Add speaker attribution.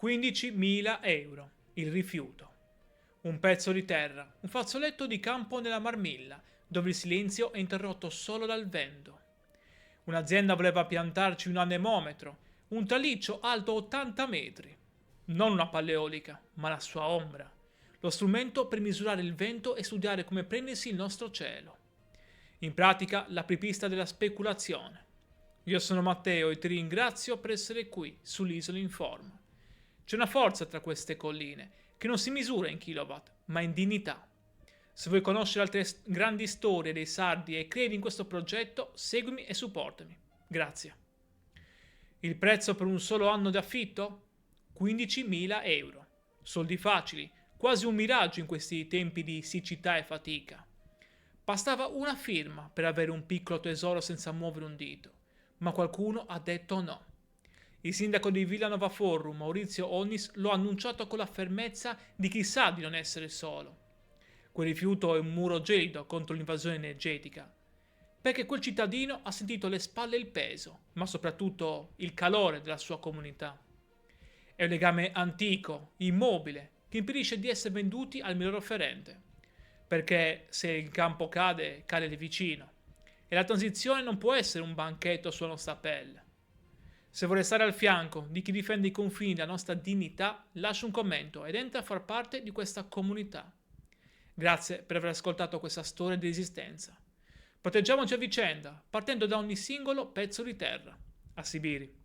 Speaker 1: 15.000 euro, il rifiuto. Un pezzo di terra, un fazzoletto di campo nella Marmilla, dove il silenzio è interrotto solo dal vento. Un'azienda voleva piantarci un anemometro, un traliccio alto 80 metri. Non una palleolica, ma la sua ombra. Lo strumento per misurare il vento e studiare come prendersi il nostro cielo. In pratica, l'apripista della speculazione. Io sono Matteo e ti ringrazio per essere qui, sull'Isola in Forma. C'è una forza tra queste colline, che non si misura in kilowatt, ma in dignità. Se vuoi conoscere altre grandi storie dei sardi e credi in questo progetto, seguimi e supportami. Grazie. Il prezzo per un solo anno di affitto? 15.000 euro. Soldi facili, quasi un miraggio in questi tempi di siccità e fatica. Bastava una firma per avere un piccolo tesoro senza muovere un dito, ma qualcuno ha detto no. Il sindaco di Villanova Forum, Maurizio Onnis, lo ha annunciato con la fermezza di chi sa di non essere solo. Quel rifiuto è un muro gelido contro l'invasione energetica, perché quel cittadino ha sentito alle spalle il peso, ma soprattutto il calore della sua comunità. È un legame antico, immobile, che impedisce di essere venduti al miglior offerente, perché se il campo cade, cade il vicino, e la transizione non può essere un banchetto sulla nostra pelle. Se vuoi stare al fianco di chi difende i confini della nostra dignità, lascia un commento ed entra a far parte di questa comunità. Grazie per aver ascoltato questa storia di resistenza. Proteggiamoci a vicenda, partendo da ogni singolo pezzo di terra. A Sibiri.